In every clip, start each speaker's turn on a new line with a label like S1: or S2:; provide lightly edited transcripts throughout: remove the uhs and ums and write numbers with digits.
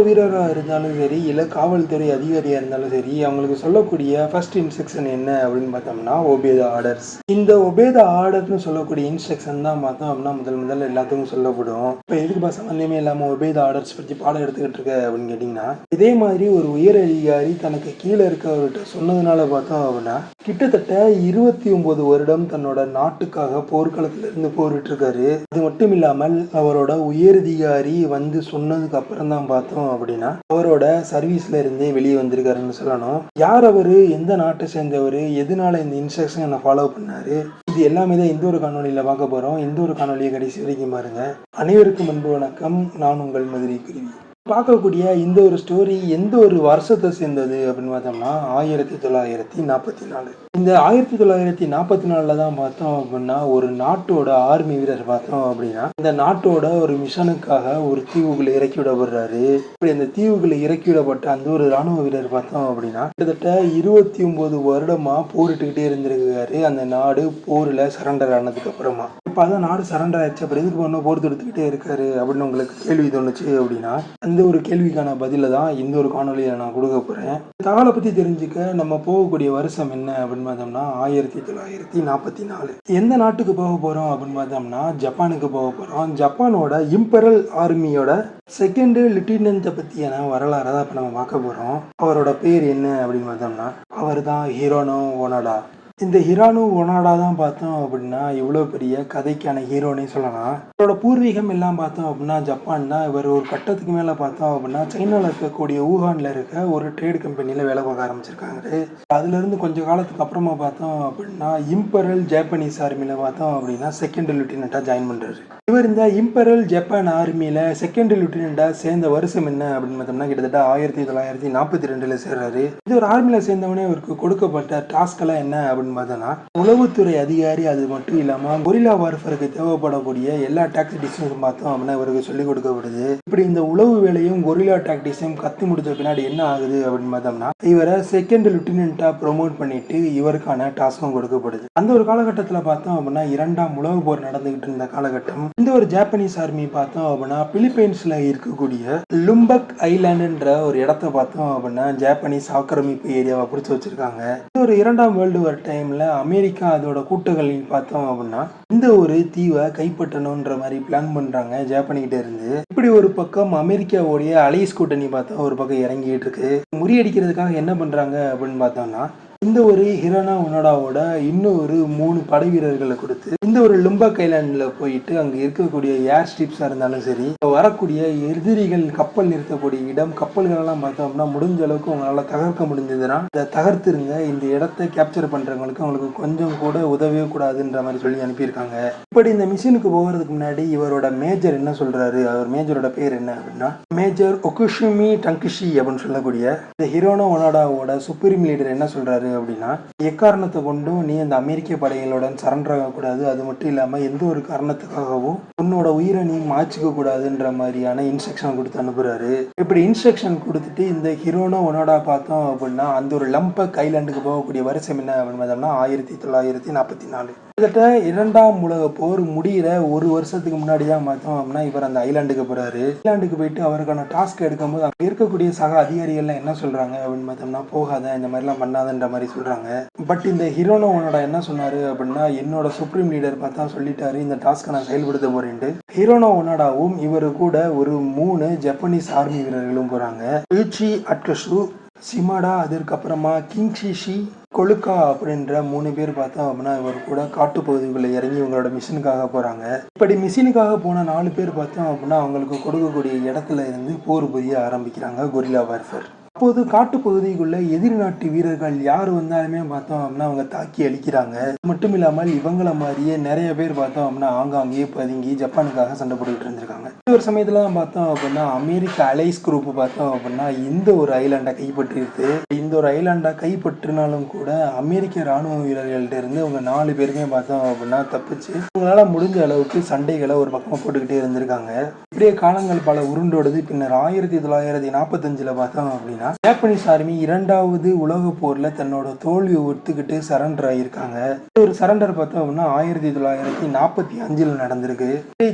S1: வீரராக இருந்தாலும் சரி, இல்லை காவல்துறை அதிகாரியாக இருந்தாலும் சரி, அவங்களுக்கு சொல்லக்கூடிய ஃபர்ஸ்ட் இன்ஸ்ட்ரக்ஷன் என்ன அப்படின்னு பார்த்தோம்னா, ஒபே த ஆர்டர்ஸ். இந்த ஒபே த ஆர்டர்னு சொல்லக்கூடிய இன்ஸ்ட்ரக்ஷன் தான் பார்த்தோம் அப்படின்னா முதல்ல எல்லாத்துக்கும் சொல்லப்படும். இப்போ எதுக்குப்பா சம்மந்தமே இல்லாமல் ஒபே த ஆர்டர்ஸ் பற்றி பாடம் எடுத்துக்கிட்டு இருக்க அப்படின்னு கேட்டிங்கன்னா, இதே மாதிரி ஒரு உயர் அதிகாரி தனக்கு கீழே இருக்கவர்கிட்ட சொன்னதுனால பார்த்தோம் அப்படின்னா, கிட்டத்தட்ட 29 வருடம் தன்னோட நாட்டுக்காக போர்க்களத்திலிருந்து போரிட்டு இருக்காரு. அது மட்டும் இல்லாமல் அவரோட உயரதிகாரி வந்து சொன்னதுக்கு அப்புறம் தான் பார்த்தோம் அப்படின்னா அவரோட சர்வீஸ்ல இருந்தே வெளியே வந்திருக்காருன்னு சொல்லணும். யார் அவரு, எந்த நாட்டை சேர்ந்தவர், எதனால இந்த இன்ஸ்ட்ரக்ஷனை ஃபாலோ பண்ணாரு, இது எல்லாமே தான் இந்த ஒரு காணொலியில பார்க்க போறோம். இந்த ஒரு காணொலியை கடைசி வரைக்கும் பாருங்க. அனைவருக்கும் அன்பு வணக்கம். நான் உங்கள் மதுரை குருவி. பார்க்கக்கூடிய இந்த ஒரு ஸ்டோரி எந்த ஒரு வருஷத்தை சேர்ந்தது அப்படின்னு பார்த்தோம்னா 1944. இந்த 1944 தான் பார்த்தோம் அப்படின்னா ஒரு நாட்டோட ஆர்மி வீரர் பார்த்தோம் அப்படின்னா இந்த நாட்டோட ஒரு மிஷனுக்காக ஒரு தீவுகளை இறக்கி விடப்படுறாரு. இப்படி அந்த தீவுகளை இறக்கி விடப்பட்ட அந்த ஒரு ராணுவ வீரர் பார்த்தோம் அப்படின்னா கிட்டத்தட்ட 29 வருடமா போரிட்டுக்கிட்டே இருந்திருக்காரு. அந்த நாடு போர்ல சரண்டர் ஆனதுக்கு அப்புறமா இப்போ அதான் நாடு சரண்டர் ஆயிடுச்சு, அப்புறம் எதுக்கு பண்ண போர் தொடுத்துக்கிட்டே இருக்காரு அப்படின்னு உங்களுக்கு கேள்வி தோணுச்சு அப்படின்னா அந்த ஒரு கேள்விக்கான பதில தான் இந்த ஒரு காணொலியில நான் கொடுக்க போறேன். தகவலை பத்தி தெரிஞ்சுக்க நம்ம போகக்கூடிய வருஷம் என்ன அப்படின்னு பார்த்தோம்னா 1944. எந்த நாட்டுக்கு போக போறோம் அப்படின்னு பார்த்தோம்னா ஜப்பானுக்கு போக போறோம். ஜப்பானோட இம்பரல் ஆர்மியோட செகண்ட் லிeutenant பத்தியான வரலாறை தான் இப்போ நம்ம பார்க்க போறோம். அவரோட பேர் என்ன அப்படின்னு பார்த்தோம்னா அவர் தான் ஹிரோனோ ஒனோடா. இந்த ஹிரானோ ஒனாடா தான் பார்த்தோம் அப்படின்னா இவ்வளோ பெரிய கதைக்கான ஹீரோனே சொல்லலாம். இவரோட பூர்வீகம் எல்லாம் பார்த்தோம் அப்படின்னா ஜப்பான் தான். இவர் ஒரு கட்டத்துக்கு மேலே பார்த்தோம் அப்படின்னா சைனாவில் இருக்கக்கூடிய ஊஹானில் இருக்க ஒரு ட்ரேட் கம்பெனியில் வேலை பார்க்க ஆரம்பிச்சிருக்காங்க. அதுலேருந்து கொஞ்சம் காலத்துக்கு அப்புறமா பார்த்தோம் அப்படின்னா இம்பரல் ஜாப்பனீஸ் ஆர்மியில் பார்த்தோம் அப்படின்னா செகண்ட் லிeutenant ஜாயின் பண்ணுறாரு. இவர் இந்த இம்பரல் ஜப்பான் ஆர்மியில் செகண்ட் லிeutenant சேர்ந்த வருஷம் என்ன அப்படின்னு பார்த்தோம்னா கிட்டத்தட்ட 1942 சேர்றாரு. இது ஒரு ஆர்மியில் சேர்ந்தவனே இவருக்கு கொடுக்கப்பட்ட டாஸ்கெல்லாம் என்ன அப்படின்னு பார்த்தோம்னா உளவுத்துறை அதிகாரி. அது மட்டும் இல்லாம கொரில்லா வார்ஃபேருக்கு தேவைப்படக்கூடிய எல்லா டாக்டிக்ஸும் பார்த்தோம் அப்படின்னா இவருக்கு சொல்லிக் கொடுக்கப்படுது. இப்படி இந்த உளவு வேலையும் கொரில்லா டாக்டிக்ஸையும் கத்து முடிச்ச பின்னாடி என்ன ஆகுது அப்படின்னு பார்த்தோம்னா இவரை செகண்ட் லிeutenant ப்ரொமோட் பண்ணிட்டு இவருக்கான டாஸ்கும் கொடுக்கப்படுது. அந்த ஒரு காலகட்டத்தில் பார்த்தோம் அப்படின்னா இரண்டாம் உலக போர் நடந்துகிட்டு இருந்த காலகட்டம். இந்த ஒரு ஜாப்பனீஸ் ஆர்மி பார்த்தோம் அப்படின்னா பிலிப்பைன்ஸ்ல இருக்கக்கூடிய லும்பக் ஐலாண்டுன்ற ஒரு இடத்த பார்த்தோம் அப்படின்னா ஜாப்பனீஸ் ஆக்கிரமிப்பு ஏரியாவை பிடிச்சி வச்சிருக்காங்க. இந்த ஒரு இரண்டாம் வேர்ல்டு வார் டைம்ல அமெரிக்கா அதோட கூட்டுகளில் பார்த்தோம் அப்படின்னா இந்த ஒரு தீவை கைப்பற்றணும்ன்ற மாதிரி பிளான் பண்றாங்க ஜப்பான்கிட்ட இருந்து. இப்படி ஒரு பக்கம் அமெரிக்காவுடைய அலைஸ் கூட்டணி பார்த்தா ஒரு பக்கம் இறங்கிட்டு இருக்கு. முறியடிக்கிறதுக்காக என்ன பண்றாங்க அப்படின்னு பார்த்தோம்னா இந்த ஒரு ஹிரானோ ஒனோடாவோட இன்னும் ஒரு 3 படை வீரர்களை கொடுத்து இந்த ஒரு லும்பக் ஐலாண்டில் போயிட்டு அங்கே இருக்கக்கூடிய ஏர் ஸ்ட்ரிப்ஸாக இருந்தாலும் சரி வரக்கூடிய எதிரிகள் கப்பல் நிறுத்தக்கூடிய இடம் கப்பல்களெல்லாம் பார்த்தோம்னா முடிஞ்ச அளவுக்கு உங்களால் தகர்க்க முடிஞ்சதுன்னா இதை தகர்த்துருங்க. இந்த இடத்த கேப்சர் பண்ணுறவங்களுக்கு அவங்களுக்கு கொஞ்சம் கூட உதவியே கூடாதுன்ற மாதிரி சொல்லி அனுப்பியிருக்காங்க. இப்படி இந்த மிஷினுக்கு போகிறதுக்கு முன்னாடி இவரோட மேஜர் என்ன சொல்றாரு, அவர் மேஜரோட பேர் என்ன அப்படின்னா மேஜர் ஒகுஷிமி டங்கிஷி அப்படின்னு சொல்லக்கூடிய இந்த ஹிரானோ ஒனோடாவோட சுப்ரீம் லீடர் என்ன சொல்றாரு அப்படின்னா எக்காரணத்தை கொண்டும் நீ அந்த அமெரிக்க படைகளுடன் சரண்டர் ஆகக்கூடாது. அது மட்டும் இல்லாம எந்த ஒரு காரணத்துக்காகவும் உன்னோட உயிரை நீ மாய்ச்சிக்க கூடாதுன்ற மாதிரியான இன்ஸ்ட்ரக்ஷன் கொடுத்து அனுப்புறாரு. இப்படி இன்ஸ்ட்ரக்ஷன் கொடுத்துட்டு இந்த ஹிரானோ ஒனோடா பார்த்தோம் அப்படின்னா அந்த ஒரு லம்பக் ஐலாண்டுக்கு போகக்கூடிய வருஷம் என்ன அப்படின்னு பார்த்தோம்னா 1944. கிட்டத்தட்ட இரண்டாம் உலக போர் முடிகிற ஒரு வருஷத்துக்கு முன்னாடி தான் பார்த்தோம் அப்படின்னா இவர் அந்த ஐலாண்டுக்கு போறாரு. ஐலாண்டுக்கு போயிட்டு அவருக்கான டாஸ்க் எடுக்கும்போது அங்கே இருக்கக்கூடிய சக அதிகாரிகள்லாம் என்ன சொல்றாங்க அப்படின்னு பார்த்தோம்னா போகாத, இந்த மாதிரிலாம் பண்ணாதன்ற மாதிரி சொல்றாங்க. பட் இந்த ஹிரானோ ஒனோடா என்ன சொன்னாரு அப்படின்னா என்னோட சுப்ரீம் லீடர் பார்த்தா சொல்லிட்டாரு இந்த டாஸ்க்கை நான் செயல்படுத்த போறேன்ட்டு. ஹிரானோ ஒனோடாவும் இவரு கூட ஒரு 3 ஜப்பானீஸ் ஆர்மி வீரர்களும் போறாங்க. யூச்சி அட்கஷு, சிமாடா, அதற்கப்புறமா கிங்ஷிஷி கொலுக்கா அப்படின்ற 3 பேர் பார்த்தோம் அப்படின்னா இவர் கூட காட்டு பகுதிக்குள்ள இறங்கி இவங்களோட மிஷினுக்காக போறாங்க. இப்படி மிஷினுக்காக போன 4 பேர் பார்த்தோம் அப்படின்னா அவங்களுக்கு கொடுக்கக்கூடிய இடத்துல இருந்து போர் புரிய ஆரம்பிக்கிறாங்க கொரில்லா வார்ஃபேர். அப்போது காட்டு பகுதிக்குள்ள எதிரி நாட்டு வீரர்கள் யார் வந்தாலுமே பார்த்தோம் அப்படின்னா அவங்க தாக்கி அழிக்கிறாங்க. மட்டும் இல்லாமல் இவங்களை மாதிரியே நிறைய பேர் பார்த்தோம் அப்படின்னா ஆங்காங்கேயே பதுங்கி ஜப்பானுக்காக சண்டை போட்டுக்கிட்டு இருந்திருக்காங்க. ஒரு சமயத்துல தான் பார்த்தோம் அப்படின்னா அமெரிக்க அலைஸ் குரூப் பார்த்தோம் அப்படின்னா இந்த ஒரு ஐலாண்டை கைப்பற்றிருக்கு. இந்த ஒரு ஐலாண்டை கைப்பற்றினாலும் கூட அமெரிக்க ராணுவ வீரர்கள்ட்ட இருந்து அவங்க 4 பேருமே பார்த்தோம் அப்படின்னா தப்பிச்சு அவங்களால முடிஞ்ச அளவுக்கு சண்டைகளை ஒரு பக்கமா போட்டுக்கிட்டே இருந்திருக்காங்க. இப்படியே காலங்கள் பல உருண்டோடுது. பின்னர் 1945 பார்த்தோம் அப்படின்னா அப்படின்னா ஜாப்பனீஸ் ஆர்மி 2வது உலக போர்ல தன்னோட தோல்வியை ஒத்துக்கிட்டு சரண்டர் ஆகியிருக்காங்க. ஒரு சரண்டர் பார்த்தோம் அப்படின்னா 1945 நடந்திருக்கு.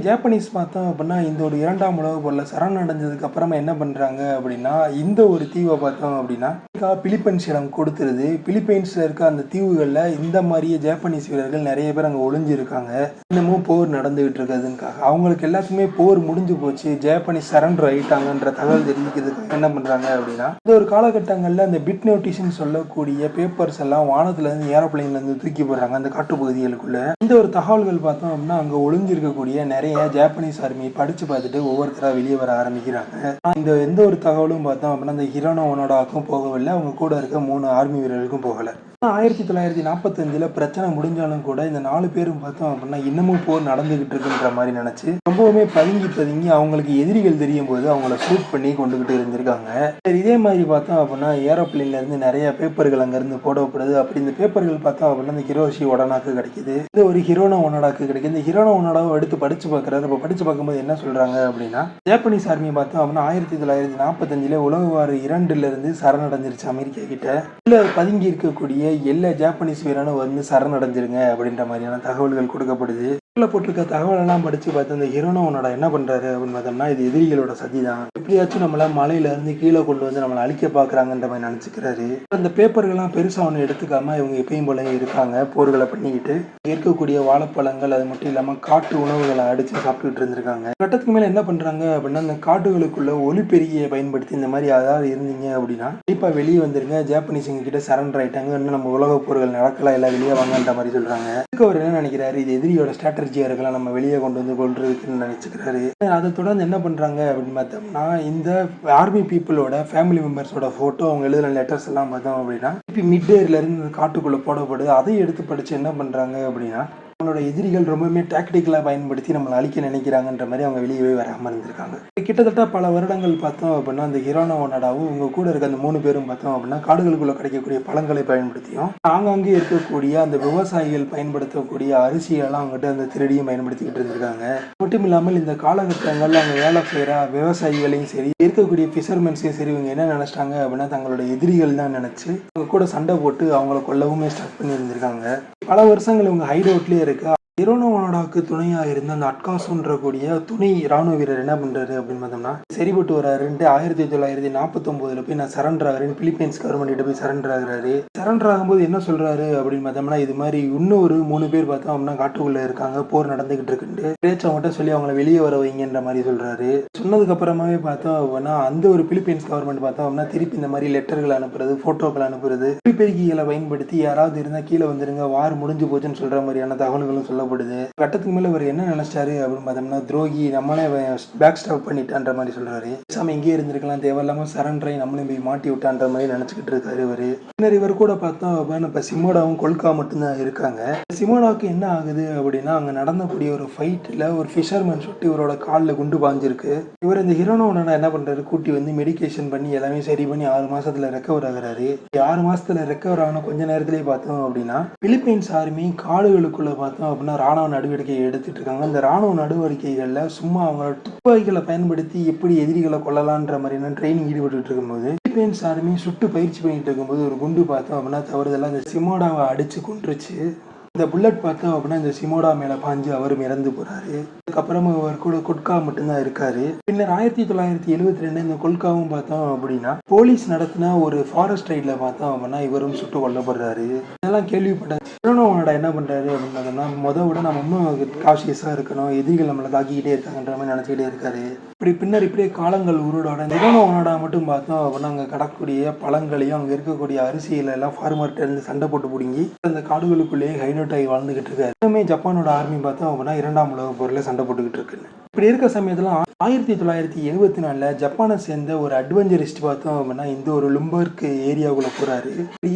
S1: ஜாப்பனீஸ் பார்த்தோம் அப்படின்னா இந்த ஒரு 2ஆம் உலக போர்ல சரண் அடைஞ்சதுக்கு அப்புறமா என்ன பண்றாங்க அப்படின்னா இந்த ஒரு தீவை பார்த்தோம் அப்படின்னா பிலிப்பைன்ஸிடம் கொடுத்துருது. பிலிப்பைன்ஸ்ல இருக்க அந்த தீவுகள்ல இந்த மாதிரியே ஜாப்பனீஸ் வீரர்கள் நிறைய பேர் அங்க ஒளிஞ்சிருக்காங்க. இன்னமும் போர் நடந்துகிட்டு இருக்கிறதுக்காக அவங்களுக்கு எல்லாத்துக்குமே போர் முடிஞ்சு போச்சு, ஜாப்பனீஸ் சரண்டர் ஆயிட்டாங்கன்ற தகவல் தெரிவிக்கிறதுக்காக என்ன பண்றாங்க அப்படின்னா இந்த ஒரு காலகட்டங்கள்ல அந்த பிட் நோட்டீஸ்ன்னு சொல்லக்கூடிய பேப்பர்ஸ் எல்லாம் வானத்துல இருந்து ஏரோப்ளைன்ல இருந்து தூக்கி போடுறாங்க அந்த காட்டுப்பகுதிகளுக்குள்ள. இந்த ஒரு தகவல்கள் பார்த்தோம் அப்படின்னா அங்க ஒளிஞ்சிருக்கக்கூடிய நிறைய ஜாப்பனீஸ் ஆர்மி படிச்சு பார்த்துட்டு ஒவ்வொருத்தரா வெளியே வர ஆரம்பிக்கிறாங்க. இந்த எந்த ஒரு தகவலும் பார்த்தோம் அப்படின்னா அந்த ஹிரோனோ ஒனோடாவுக்கும் போகவில்லை, அவங்க கூட இருக்க 3 ஆர்மி வீரர்களுக்கும் போகல. 1945 பிரச்சனை முடிஞ்சாலும் கூட இந்த 4 பேரும் பார்த்தோம் அப்படின்னா இன்னமும் போர் நடந்துகிட்டு இருக்குன்ற மாதிரி நினைச்சு ரொம்பவுமே பதுங்கி அவங்களுக்கு எதிரிகள் தெரியும் போது அவங்கள ஷூட் பண்ணி கொண்டுகிட்டு இருந்திருக்காங்க. சரி, இதே மாதிரி பார்த்தோம் அப்படின்னா ஏரோப்ளைன்ல இருந்து நிறைய பேப்பர்கள் அங்க இருந்து போடப்படுது. அப்படி இந்த பேப்பர்கள் பார்த்தோம் அப்படின்னா இந்த ஹிரோஷி ஒடனாக்கு கிடைக்குது, இந்த ஒரு ஹிரோனோ ஒனோடாக்கு கிடைக்குது. இந்த ஹிரோனோ ஒனோடாவை எடுத்து படிச்சு பார்க்கறாரு. இப்போ படிச்சு பார்க்கும்போது என்ன சொல்றாங்க அப்படின்னா ஜாப்பனீஸ் ஆர்மி பார்த்தோம் அப்படின்னா 1945 உலக வார் 2ல இருந்து சரணடைஞ்சிருச்சு அமெரிக்கா கிட்ட. உள்ள பதுங்கி இருக்கக்கூடிய எல்லா ஜாப்பனீஸ் வீரனும் வந்து சரணடைஞ்சிருங்க அப்படின்ற மாதிரியான தகவல்கள் கொடுக்கப்படுது. போட்டிருக்க தகவல் எல்லாம் படிச்சு பார்த்து அந்த ஹிரோனோ ஒனோடா என்ன பண்றாரு அப்படின்னு பார்த்தோம்னா இது எதிரிகளோட சதி தான், எப்படியாச்சும் நம்மள மலையில இருந்து கீழே கொண்டு வந்து நம்மளை அழிக்க பாக்குறாங்கன்ற மாதிரி நினைச்சுக்கிறாரு. அந்த பேப்பர்கள்லாம் பெருசா ஒண்ணு எடுத்துக்காம இவங்க எப்பயும் போல இருக்காங்க, போர்களை பண்ணிக்கிட்டு இருக்கக்கூடிய வாழைப்பழங்கள் அது மட்டும் இல்லாம காட்டு உணவுகளை அடிச்சு சாப்பிட்டுட்டு இருந்திருக்காங்க. கட்டத்துக்கு மேல என்ன பண்றாங்க அப்படின்னா அந்த காட்டுகளுக்குள்ள ஒலிபெருகியை பயன்படுத்தி இந்த மாதிரி யாராவது இருந்தீங்க அப்படின்னா கண்டிப்பா வெளியே வந்துருங்க, ஜாப்பனீஸ் கிட்ட சரண்டர் ஆயிட்டாங்க, இன்னும் நம்ம உலக போர்கள் நடக்கலாம், எல்லாம் வெளியே வாங்கன்ற மாதிரி சொல்றாங்க. அவர் என்ன நினைக்கிறாரு, இது எதிரியோட ஸ்ட்ராட்டஜியா இருக்கலாம், நம்ம வெளியே கொண்டு வந்து கொள்றதுக்குன்னு நினைச்சுக்கிறாரு. அதை தொடர்ந்து என்ன பண்றாங்க அப்படின்னு பார்த்தோம்னா இந்த ஆர்மி பீப்புளோட ஃபேமிலி மெம்பர்ஸோட போட்டோ, அவங்க எழுதுன லெட்டர்ஸ் எல்லாம் பார்த்தோம் அப்படின்னா மிட் டேர்ல இருந்து காட்டுக்குள்ள போடப்படுது. அதை எடுத்து படிச்சு என்ன பண்றாங்க அப்படின்னா நம்மளோட எதிரிகள் ரொம்பவுமே டாக்டிக்கலா பயன்படுத்தி நம்மளை அழிக்க நினைக்கிறாங்கன்ற மாதிரி அவங்க வெளியவே வராம இருந்திருக்காங்க. கிட்டத்தட்ட பல வருடங்கள் பார்த்தோம் அப்படின்னா அந்த ஹிரோனோ ஒனோடாவும் உங்க கூட இருக்க அந்த 3 பேரும் பார்த்தோம் அப்படின்னா காடுகளுக்குள்ள கிடைக்கக்கூடிய பழங்களை பயன்படுத்தியும் ஆங்காங்கே இருக்கக்கூடிய அந்த விவசாயிகள் பயன்படுத்தக்கூடிய அரிசியெல்லாம் அவங்ககிட்ட அந்த திருடியும் பயன்படுத்திக்கிட்டு இருந்திருக்காங்க. மட்டும் இல்லாமல் இந்த காலகட்டங்கள்ல அவங்க வேலை செய்யற விவசாயிகளையும் சரி இருக்கக்கூடிய ஃபிஷர்மென்ஸையும் சரி இவங்க என்ன நினைச்சிட்டாங்க அப்படின்னா தங்களோட எதிரிகள் தான் நினைச்சு அவங்க கூட சண்டை போட்டு அவங்கள கொல்லவுமே ஸ்டார்ட் பண்ணி இருந்திருக்காங்க. பல வருஷங்கள் இவங்க ஹைட் அவுட்லயே இருக்கு. ஹிரோனோ ஒனோடாவுக்கு துணையா இருந்த அந்த அட்காசுன்ற கூடிய துணை ராணுவ வீரர் என்ன பண்றாரு அப்படின்னு பார்த்தோம்னா சரிபட்டு வராருன்ட்டு 1949 போய் நான் சரண்டர் ஆகிறேன், பிலிப்பைன்ஸ் கவர்மெண்ட் போய் சரண்டர் ஆகுறாரு. சரண்டர் ஆகும்போது என்ன சொல்றாரு அப்படின்னு பார்த்தோம்னா இது மாதிரி இன்னும் ஒரு 3 பேர் பார்த்தோம் அப்படின்னா காட்டுக்குள்ள இருக்காங்க, போர் நடந்துகிட்டு இருக்குன்ட்டு பேச்ச மட்டும் சொல்லி அவங்கள வெளியே வர வைங்கன்ற மாதிரி சொல்றாரு. சொன்னதுக்கு அப்புறமாவே பார்த்தோம் அப்படின்னா அந்த ஒரு பிலிப்பைன்ஸ் கவர்மெண்ட் பார்த்தோம் அப்படின்னா திருப்பி இந்த மாதிரி லெட்டர்கள் அனுப்புறது, போட்டோக்கள் அனுப்புறது, ஒலிபெருக்கிகளை பயன்படுத்தி யாராவது இருந்தா கீழே வந்துருங்க, வார் முடிஞ்சு போச்சுன்னு சொல்ற மாதிரியான தகவல்களும் சொல்ல கட்டத்துக்கு மேல அவர் என்ன நினைச்சாரு அப்படின்னு பார்த்தோம்னா துரோகி நம்மளே பேக் ஸ்டாப் பண்ணிட்டான்ற மாதிரி சொல்றாரு. சாமி இங்கே இருந்திருக்கலாம், தேவையில்லாம சரண்டரை நம்மளையும் போய் மாட்டி விட்டான்ற மாதிரி நினைச்சுக்கிட்டு இருக்காரு இவரு. பின்னர் இவர் கூட பார்த்தோம் இப்ப சிமோடாவும் கொல்கா மட்டும்தான் இருக்காங்க. சிமோடாவுக்கு என்ன ஆகுது அப்படின்னா அங்க நடந்தக்கூடிய ஒரு ஃபைட்ல ஒரு ஃபிஷர்மேன் சுட்டு இவரோட காலில் குண்டு பாஞ்சிருக்கு. இவர் இந்த ஹிரோனோ ஒனோடா என்ன பண்றாரு, கூட்டி வந்து மெடிக்கேஷன் பண்ணி எல்லாமே சரி பண்ணி 6 மாசத்துல ரெக்கவர் ஆகுறாரு. 6 மாசத்துல ரெக்கவர் ஆன கொஞ்ச நேரத்திலேயே பார்த்தோம் அப்படின்னா பிலிப்பைன்ஸ் ஆர்மி காடுகளுக்குள்ள பார்த்தோம் அப்படின்னா ராணுவ நடவடிக்கையை எடுத்துட்டு இருக்காங்க. அந்த ராணுவ நடவடிக்கைகள்ல சும்மா அவங்களோட துப்பாக்கிகளை பயன்படுத்தி எப்படி எதிரிகளை கொள்ளலான்ற மாதிரியான ட்ரைனிங் ஈடுபட்டு இருக்கும்போது பிலிப்பைன்ஸ் ஆர்மி சுட்டு பயிற்சி பண்ணிட்டு இருக்கும்போது ஒரு குண்டு பார்த்தோம் அப்படின்னா தவறுதெல்லாம் அந்த சிமோடாவை அடிச்சு கொன்றுச்சு. இந்த புல்லட் பார்த்தோம் அப்படின்னா இந்த சிமோடா மேல பாஞ்சு அவரும் இறந்து போறாரு. அதுக்கப்புறமா அவர் கூட கொல்கா மட்டும்தான் இருக்காரு. பின்னர் 1972 இந்த கொல்காவும் பார்த்தோம் அப்படின்னா போலீஸ் நடத்தின ஒரு ஃபாரஸ்ட் ரைட்ல பார்த்தோம் அப்படின்னா இவரும் சுட்டு கொல்லப்படுறாரு. இதெல்லாம் கேள்விப்பட்ட ஹிரோனோ ஒனோடா என்ன பண்றாரு அப்படின்னா விட நம்ம இன்னும் காஷியஸா இருக்கணும், எதிரிகள் நம்மளை தாக்கிக்கிட்டே இருக்காங்கன்ற மாதிரி நினைச்சுக்கிட்டே இருக்காரு. இப்படியே காலங்கள் உருடோட ஹிரோனோ ஒனோடா மட்டும் பார்த்தோம் அப்படின்னா அங்க கடக்கூடிய பழங்களையும் அங்க இருக்கக்கூடிய அரிசியில எல்லாம் ஃபார்மர்ட்ட இருந்து சண்டை போட்டு பிடிங்கி அந்த காடுகளுக்குள்ளேயே ஹைடவுட் ஆகி வாழ்ந்துகிட்டு இருக்காரு. இன்னுமே ஜப்பானோட ஆர்மி பார்த்தோம் அப்படின்னா 2ஆம் உலக போர்ல சண்டை போட்டுக்கிட்டு இருக்குன்னு. இப்படி இருக்க சமயத்துல 1974 ஜப்பானை சேர்ந்த ஒரு அட்வென்ச்சரிஸ்ட் பார்த்தோம் அப்படின்னா இந்த ஒரு லும்பர்க் ஏரியாவுக்குள்ள போறாரு.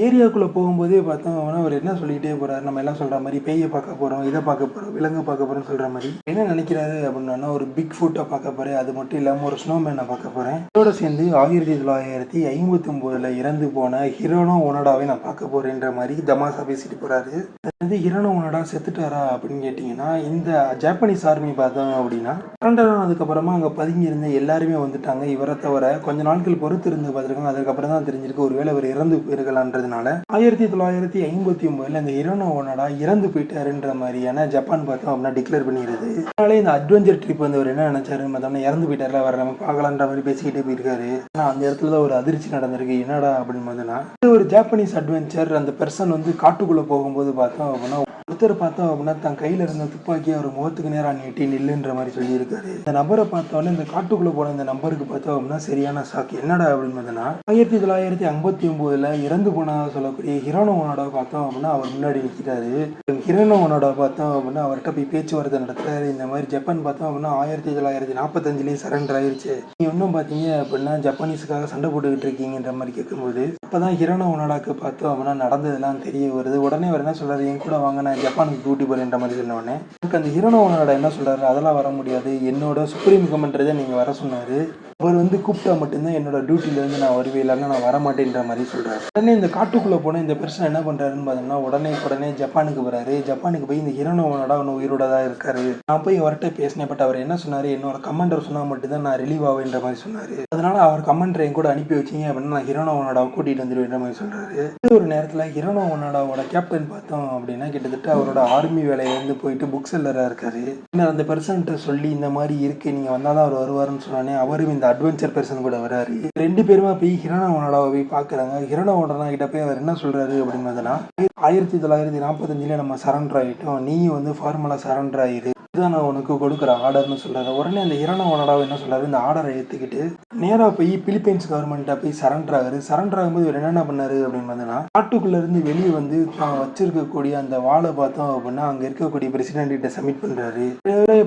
S1: ஏரியாவுக்குள்ள போகும்போதே பார்த்தோம் அப்படின்னா அவர் என்ன சொல்லிக்கிட்டே போறாரு, நம்ம எல்லாம் சொல்ற மாதிரி பேயை பார்க்க போறோம், இதை பார்க்க போறோம், விலங்கு பார்க்க போறோம்னு சொல்ற மாதிரி என்ன நினைக்கிறாரு அப்படின்னா ஒரு பிக் ஃபுட்டை பார்க்க போறேன், அது மட்டும் இல்லாம ஒரு ஸ்னோமேனை பார்க்க போறேன். இதோட சேர்ந்து 1959 இறந்து போன ஹிரோனோ ஒனோடாவை நான் பார்க்க போறேன்ற மாதிரி தமாசா பேசிட்டு போறாரு. ஹிரோனோ ஒனோடா செத்துட்டாரா அப்படின்னு கேட்டீங்கன்னா இந்த ஜாப்பனீஸ் ஆர்மி பார்த்தோம் அப்படின்னா சரண்டர் ஆனதுக்கப்புறமா அங்கே பதுங்கி இருந்த எல்லாருமே வந்துட்டாங்க. இவரை தவிர கொஞ்ச நாட்கள் பொறுத்து இருந்து பார்த்துருக்காங்க. அதுக்கப்புறம் தான் தெரிஞ்சிருக்கு ஒருவேளை அவர் இறந்து போயிருக்கலான்றதுனால 1959 இந்த ஹிரோனோ ஓனடா இறந்து போயிட்டாருன்ற மாதிரியான ஜப்பான் பார்த்தோம் அப்படின்னா டிக்ளேர் பண்ணிடுது. அதனால இந்த அட்வென்ச்சர் ட்ரிப் வந்து அவர் என்ன நினைச்சாரு, பார்த்தோம்னா இறந்து போயிட்டாரு, அவர் நம்ம பார்க்கலான்ற மாதிரி பேசிக்கிட்டே போயிருக்காரு. ஆனால் அந்த இடத்துல தான் ஒரு அதிர்ச்சி நடந்திருக்கு. என்னடா அப்படின்னு பார்த்தோன்னா ஒரு ஜாப்பனீஸ் அட்வென்ச்சர் அந்த பெர்சன் வந்து காட்டுக்குள்ளே போகும்போது பார்த்தோம் அப்படின்னா ஒருத்தர் பார்த்தோம் அப்படின்னா தன் கையில் இருந்த துப்பாக்கியை அவர் முகத்துக்கு நேராக நீட்டி நில்லுன்ற மாதிரி சொல்லியிருக்காரு. இந்த நபரை பார்த்தோன்னே இந்த காட்டுக்குள்ளே போன இந்த நம்பருக்கு பார்த்தோம் அப்படின்னா சரியான ஷாக். என்னடா அப்படின்னு பார்த்தோன்னா 1959 இறந்து போனதாக சொல்லக்கூடிய ஹிரோனோ ஓனோடா பார்த்தோம் அப்படின்னா அவர் முன்னாடி நிற்கிறாரு. ஹிரோனோ ஓனோடா பார்த்தோம் அப்படின்னா அவர்கிட்ட போய் பேச்சுவார்த்தை நடத்துறாரு. இந்த மாதிரி ஜப்பான் பார்த்தோம் அப்படின்னா 1945 சரண்டர் ஆயிடுச்சு, நீ இன்னும் பார்த்தீங்க அப்படின்னா ஜப்பானீஸுக்காக சண்டை போட்டுக்கிட்டு இருக்கீங்கன்ற மாதிரி கேட்கும்போது அப்போதான் ஹிரோனோ ஓனோடாக்கு பார்த்தோம் அப்படின்னா நடந்ததெல்லாம் தெரிய வருது. உடனே அவர் என்ன சொல்றாரு, என் கூட வாங்க, நான் ஜப்பானுக்கு கூட்டி போறேன்ற மாதிரி சொன்னோடனே அந்த ஹிரோனோ ஓனோட என்ன சொல்றாரு, அதெல்லாம் வர முடியாது, என்னோட சுப்ரீம் கமாண்டரை நீங்க வர சொன்னாரு, அவர் வந்து கூப்பிட்டா மட்டும்தான் என்னோட டியூட்டிலேருந்து நான் வருவேன், இல்லைன்னா நான் வரமாட்டேன்ற மாதிரி சொல்றாரு. உடனே இந்த காட்டுக்குள்ளே போன இந்த பெர்சன் என்ன பண்றாருன்னு பார்த்தோம்னா உடனே ஜப்பானுக்கு வராரு. ஜப்பானுக்கு போய் இந்த ஹிரோனோ ஓனோடா ஒன்று உயிரோட தான் இருக்காரு, நான் போய் அவர்கிட்ட பேசினேன், பட் அவர் என்ன சொன்னாரு, என்னோட கமாண்டர் சொன்னா மட்டும்தான் நான் ரிலீவ் ஆவேன்ற மாதிரி சொன்னாரு. அதனால அவர் கமாண்டரை என் கூட அனுப்பி வச்சிங்க அப்படின்னா நான் ஹிரோனோ ஓனோடாவை கூட்டிட்டு வந்துடுவேன்ற மாதிரி சொல்றாரு. இது ஒரு நேரத்தில் ஹிரோனோ ஓனோடாவோட கேப்டன் பார்த்தோம் அப்படின்னா கிட்டத்தட்ட அவரோட ஆர்மி வேலையிலேருந்து போயிட்டு புக் செல்லராக இருக்காரு. பின்னர் அந்த பெர்சன்ட்ட சொல்லி இந்த மாதிரி இருக்கு, நீங்க வந்தாதான் அவர் வருவாருன்னு சொன்னானே அவரும் இந்த அட்வென்ச்சர் பெர்சன் கூட வராரு. ரெண்டு பேருமா போய் ஹிரோனோ ஓனோடாவை போய் பார்க்குறாங்க. ஹிரோனோ ஓனோடா கிட்ட போய் அவர் என்ன சொல்றாரு அப்படின்னு பார்த்தோன்னா 1945 நம்ம சரண்டர் ஆகிட்டோம், நீயும் வந்து ஃபார்மலா சரண்டர் ஆயிரு, இதுதான் நான் உனக்கு கொடுக்குற ஆர்டர்னு சொல்றாரு. உடனே அந்த ஹிரோனோ ஓனோடாவை என்ன சொல்றாரு, இந்த ஆர்டரை ஏற்றுக்கிட்டு நேராக போய் பிலிப்பைன்ஸ் கவர்மெண்ட்டை போய் சரண்டர் ஆகுது. சரண்டர் ஆகும்போது இவர் என்னென்ன பண்ணாரு அப்படின்னு பார்த்தோன்னா காட்டுக்குள்ள இருந்து வெளியே வந்து தான் வச்சிருக்கக்கூடிய அந்த வாழை பார்த்தோம் அப்படின்னா அங்கே இருக்கக்கூடிய பிரசிடென்ட் கிட்ட சப்மிட் பண்றாரு.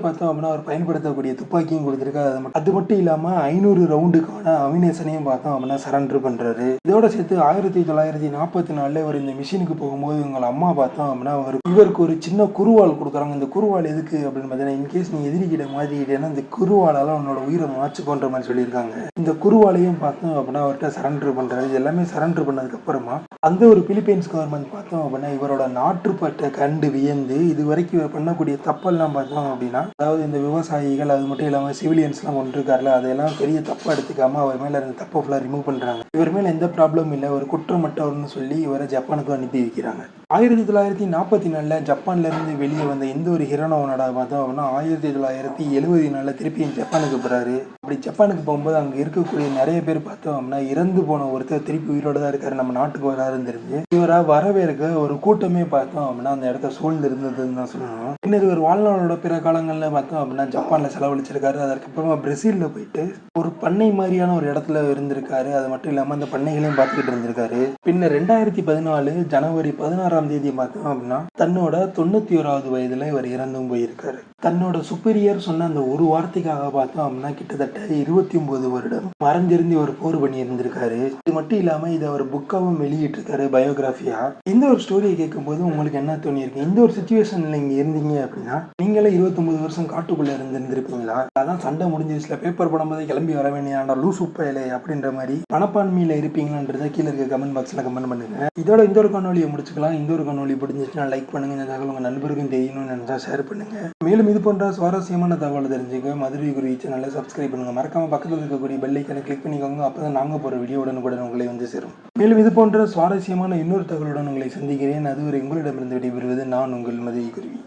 S1: பார்த்தோம் அப்படின்னா அவர் பயன்படுத்தக்கூடிய துப்பாக்கியும் கொடுத்துருக்காரு. அது மட்டும் இல்லாமல் 500 ரவுண்டுக்கான அமினேஷனையும் பார்த்தோம் அப்படின்னா சரண்டர் பண்றாரு. இதோட சேர்த்து 1944 இவர் இந்த மிஷினுக்கு போகும்போது உங்கள் அம்மா பார்த்தோம் அப்படின்னா இவருக்கு ஒரு சின்ன குருவால் கொடுக்குறாங்க. இந்த குருவால் எதுக்கு அப்படின்னு பார்த்தீங்கன்னா இன்கேஸ் நீ எதிரிக்கிட்ட மாட்டிக்கிட்டேன்னா இந்த குருவாலால் உன்னோட உயிரை மாச்சுக்கோன்ற மாதிரி சொல்லியிருக்காங்க. இந்த குருவாலையும் பார்த்தோம் அப்படின்னா அவர்கிட்ட சரண்டர் பண்றாரு. இது எல்லாமே சரண்டர் பண்ணதுக்கு அப்புறமா அந்த ஒரு பிலிப்பைன்ஸ் கவர்மெண்ட் பார்த்தோம் அப்படின்னா இவரோட நாட்டுப்பட்டை கண்டு வியந்து இது வரைக்கும் இவர் பண்ணக்கூடிய தப்பெல்லாம் பார்த்தோம் அப்படின்னா அதாவது இந்த விவசாயிகள் அது மட்டும் இல்லாமல் சிவிலியன்ஸ்லாம் கொண்டிருக்காருல அதெல்லாம் பெரிய தப்பா எடுத்துக்காம அவர் மேல இருந்த தப்பை ஃபுல்லாக ரிமூவ் பண்றாங்க. இவர் மேல எந்த ப்ராப்ளமும் இல்லை, ஒரு குற்றமற்றவர்னு சொல்லி இவரை ஜப்பானுக்கு அனுப்பி வைக்கிறாங்க. 1944 ஜப்பான்ல இருந்து வெளியே வந்த எந்த ஒரு ஹிரோனோ ஓனோடா பார்த்தோம் அப்படின்னா 1974 திருப்பியும் ஜப்பானுக்கு போறாரு. அப்படி ஜப்பானுக்கு போகும்போது அங்கே இருக்கக்கூடிய நிறைய பேர் பார்த்தோம் அப்படின்னா இறந்து போன ஒருத்தர் திருப்பி உயிரோட தான் இருக்காரு, நம்ம நாட்டுக்கு வராருன்னு தெரிஞ்சு இவரை வரவேற்க ஒரு கூட்டமே பார்த்தோம் அப்படின்னா அந்த இடத்த சூழ்ந்து இருந்ததுன்னு தான் சொல்லணும். பின்னர் இவர் வாழ்நாளோட பிற காலங்களில் பார்த்தோம் அப்படின்னா ஜப்பான்ல செலவழிச்சிருக்காரு. அதற்கப்புறமா பிரேசில்ல போயிட்டு ஒரு பண்ணை மாதிரியான ஒரு இடத்துல இருந்திருக்காரு. அது மட்டும் இல்லாமல் அந்த பண்ணைகளையும் பார்த்துக்கிட்டு இருந்திருக்காரு. பின்னர் 2014 ஜனவரி 16 பார்த்தோம் அப்படின்னா தன்னோட 91வது வயதுல இவர் இறந்தும் போயிருக்காரு. தன்னோட சுப்பீரியர் சொன்ன அந்த ஒரு வார்த்தைக்காக பார்த்தோம் அப்படின்னா கிட்டத்தட்ட 29 வருடம் மறைஞ்சிருந்து ஒரு போர் பண்ணி இருந்திருக்காரு. இது மட்டும் இல்லாம இதை அவர் புக்காவும் வெளியிட்டு இருக்காரு பயோகிராஃபியா. இந்த ஒரு ஸ்டோரியை கேட்கும் போது உங்களுக்கு என்ன தோணியிருக்கு, இந்த ஒரு சுச்சுவேஷன்ல நீங்க இருந்தீங்க அப்படின்னா நீங்களே 29 வருஷம் காட்டுக்குள்ள இருந்திருப்பீங்களா, அதான் சண்டை முடிஞ்சிச்சுல பேப்பர் படம் போது கிளம்பி வர வேண்டிய லூஸ் உப்பையிலே அப்படின்ற மாதிரி மனப்பான்மையில இருப்பீங்களான்றத கீழே இருக்க கமெண்ட் பாக்ஸ்ல கமெண்ட் பண்ணுங்க. இதோட இந்த ஒரு காணொலியை முடிச்சுக்கலாம். இந்த ஒரு காணொலி பிடிச்சிச்சுன்னா லைக் பண்ணுங்க, இந்த தகவல் உங்க நண்பருக்கும் தெரியணும்னு நினைச்சா ஷேர் பண்ணுங்க. மேலும் இது போன்ற சுவாரஸ்யமான தகவலை தெரிஞ்சுக்க மதுரை குருவி சேனலை சப்ஸ்கிரைப் பண்ணுங்க. மறக்காம பக்கத்தில் இருக்கக்கூடிய பெல் ஐக்கனை கிளிக் பண்ணிக்கோங்க. அப்பதான் நாங்க போற வீடியோ உடனுக்குடன் உங்களை வந்து சேரும். மேலும் இது போன்ற சுவாரஸ்யமான இன்னொரு தகவலுடன் உங்களை சந்திக்கிறேன். அதுவரை உங்களிடமிருந்து விடைபெறுவது நான் உங்கள் மதுரை குருவி.